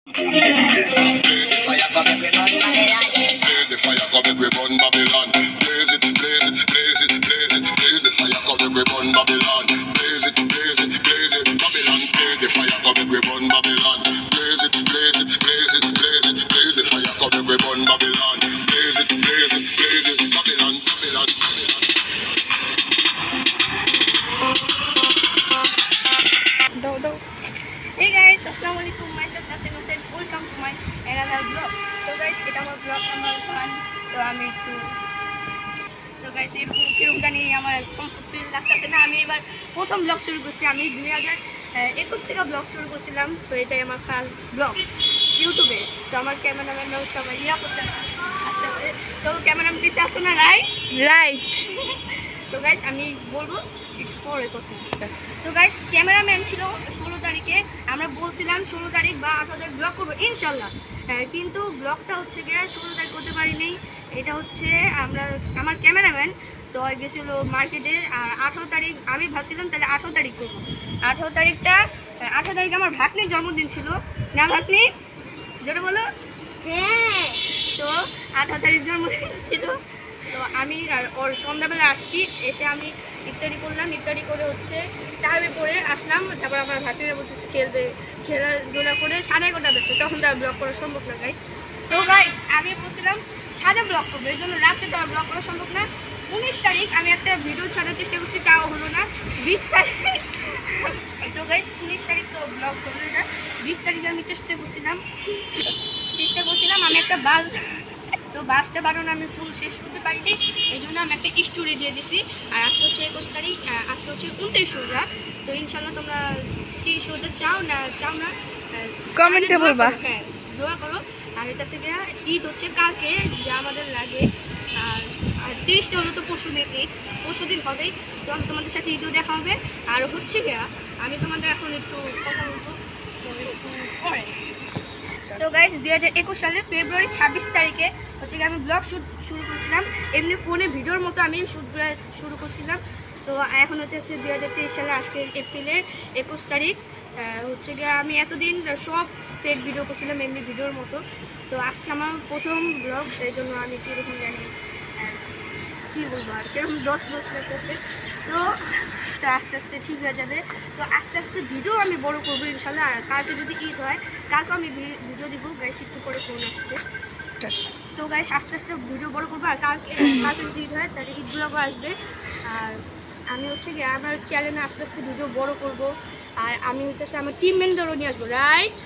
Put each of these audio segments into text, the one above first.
Hey guys, Assalamualaikum. Myself Nasin Hussain. Welcome to my another vlog. So guys, এটা আমার vlog number 1. তো আমি guys এরকম কিরকমটা নিয়ে আমার কমফর্টেবল লাগতেছে না। আমি এবার প্রথম ব্লগ শুরু করছি। আমি 2021 থেকে ব্লগ শুরু করছিলাম। তো এটাই আমার ফার্স্ট ব্লগ ইউটিউবে। তো আমার ক্যামেরাম্যানরাও সবাই করতেছে আস্তে আস্তে। তো ক্যামেরাম্যান পিছে আছে না? রাইট। তো গাইস আমি বলবো একটু পরে কথা। তো গাইস ক্যামেরাম্যান ছিল 16 তারিখে। আমরা বলছিলাম 16 তারিখ বা 18 তারিখ ব্লগ করবো ইনশাল্লাহ, কিন্তু ব্লগটা হচ্ছে গিয়ে 16 তারিখ করতে পারিনি। এটা হচ্ছে আমার ক্যামেরাম্যান তো গেছিলো মার্কেটে, আর 18 তারিখ আমি ভাবছিলাম তাহলে 18 তারিখ করবো। 18 তারিখ আমার ভাগ্নির জন্মদিন ছিল না? ভাগ্নি যেটা বলো। হ্যাঁ, তো 18 তারিখ জন্মদিন ছিল। তো আমি ওর সন্ধ্যাবেলা আসছি, এসে আমি ইফতারি করলাম। ইফতারি করে হচ্ছে টাইমে পরে আসলাম। তারপর আমার ভাতিরা বলতেছে খেলাধুলা করে 11:30 বেজে, তখন তো আর ব্লগ করা সম্ভব না গাইস। তো গাইস আমি বলছিলাম ছাদে ব্লগ করবো, এই জন্য রাতে তো আর ব্লগ করা সম্ভব না। 19 তারিখ আমি একটা ভিডিও ছাড়ার চেষ্টা করছি, তাও হলো না। 20 তারিখ তো গাইস 19 তারিখ তো ব্লগ হলো না। 20 তারিখে আমি চেষ্টা করছিলাম আমি একটা তো বাসটা বানানো আমি ফুল শেষ করতে পারিনি, এই জন্য আমি একটা স্টোরি দিয়ে দিছি। আর আজকে হচ্ছে 21 তারিখ, আজকে হচ্ছে 29 রোজা। তো ইনশাল্লাহ তোমরা 30 রোজা চাও না কমেন্টে বলবা। হ্যাঁ, দোয়া করো। আর এটা থেকে ঈদ হচ্ছে কালকে, যা আমাদের লাগে। আর 30টা হলো তো পরশুদিন হবেই। তো আমি তোমাদের সাথে ঈদও দেখা হবে। আর হচ্ছে গিয়া আমি তোমাদের এখন একটু কথা বলবো একটু পরে। তো গাইস 2021 সালে ফেব্রুয়ারি 26 তারিখে হচ্ছে গিয়ে আমি ব্লগ শুরু করছিলাম। এমনি ফোনে ভিডিওর মতো আমি শুরু করছিলাম। তো এখন হচ্ছে 2023 সালে আজকে এপ্রিলের 21 তারিখ হচ্ছে গিয়ে আমি এতদিন সব ফেক ভিডিও করছিলাম এমনি ভিডিওর মতো। তো আজকে আমার প্রথম ব্লগ, এই জন্য আমি কীরকম জানি কী বলবো আর কীরকম দশ লাগতেছে। তো আস্তে আস্তে ঠিক হয়ে যাবে। তো আস্তে আস্তে ভিডিও আমি বড় করবো ইনশাল্লাহ। আর কালকে যদি ঈদ হয় কালকে আমি ভিডিও দিব। গাইস একটু করে ফোন আসছে। তো গাইস আস্তে আস্তে ভিডিও বড় করবো। আর কালকে যদি ঈদ হয় তাহলে ঈদ ব্লগও আসবে। আর আমি হচ্ছে গিয়ে আমার চ্যানেলে আস্তে আস্তে ভিডিও বড় করব। আর আমি হচ্ছে আমার টিম মেম্বারও নিয়ে আসবো। রাইট।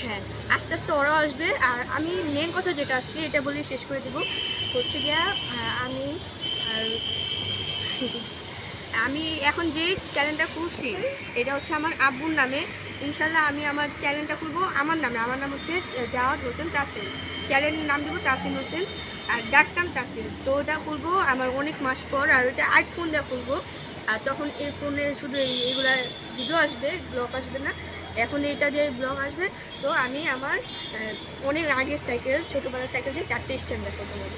হ্যাঁ, আস্তে আস্তে ওরাও আসবে। আর আমি মেন কথা যেটা আজকে এটা বলে শেষ করে দেবো হচ্ছে গিয়া আমি এখন যে চ্যানেলটা খুলছি এটা হচ্ছে আমার আব্বুর নামে। ইনশাল্লাহ আমি আমার চ্যানেলটা খুলবো আমার নামে। আমার নাম হচ্ছে জাওয়াদ হোসেন তাসিন। চ্যানেলের নাম দেবো তাসিন হোসেন, আর ডাকটাম তাসিন। তো ওটা খুলবো আমার অনেক মাস পর। আর ওইটা আইফোন দিয়ে খুলবো। আর তখন এই ফোনে শুধু এইগুলা ভিডিও আসবে, ব্লগ আসবে না। এখন এইটা দিয়ে ব্লগ আসবে। তো আমি আমার অনেক আগের সাইকেল, ছোটোবেলার সাইকেল দিয়ে 4টে স্ট্যান্ড করতে পারবো।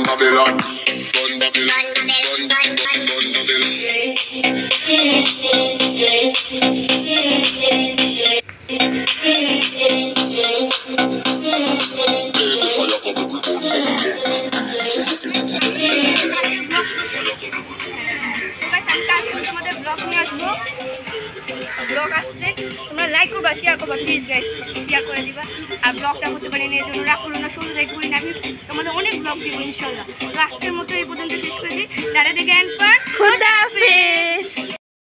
Babylon. ব্লগ আসলে তোমরা লাইক করবা, শেয়ার করবা, প্লিজ গাইস শেয়ার করে দিবা। আর ব্লগটা হতে পারে না, এই জন্য রাগ করো না। 16 তারিখ করি না, আমি তোমাদের অনেক ব্লগ দিব ইনশাল্লাহ। তো আজকের মতো এই পর্যন্ত শেষ করে দিই। দাদা থেকে খুদা হাফেজ।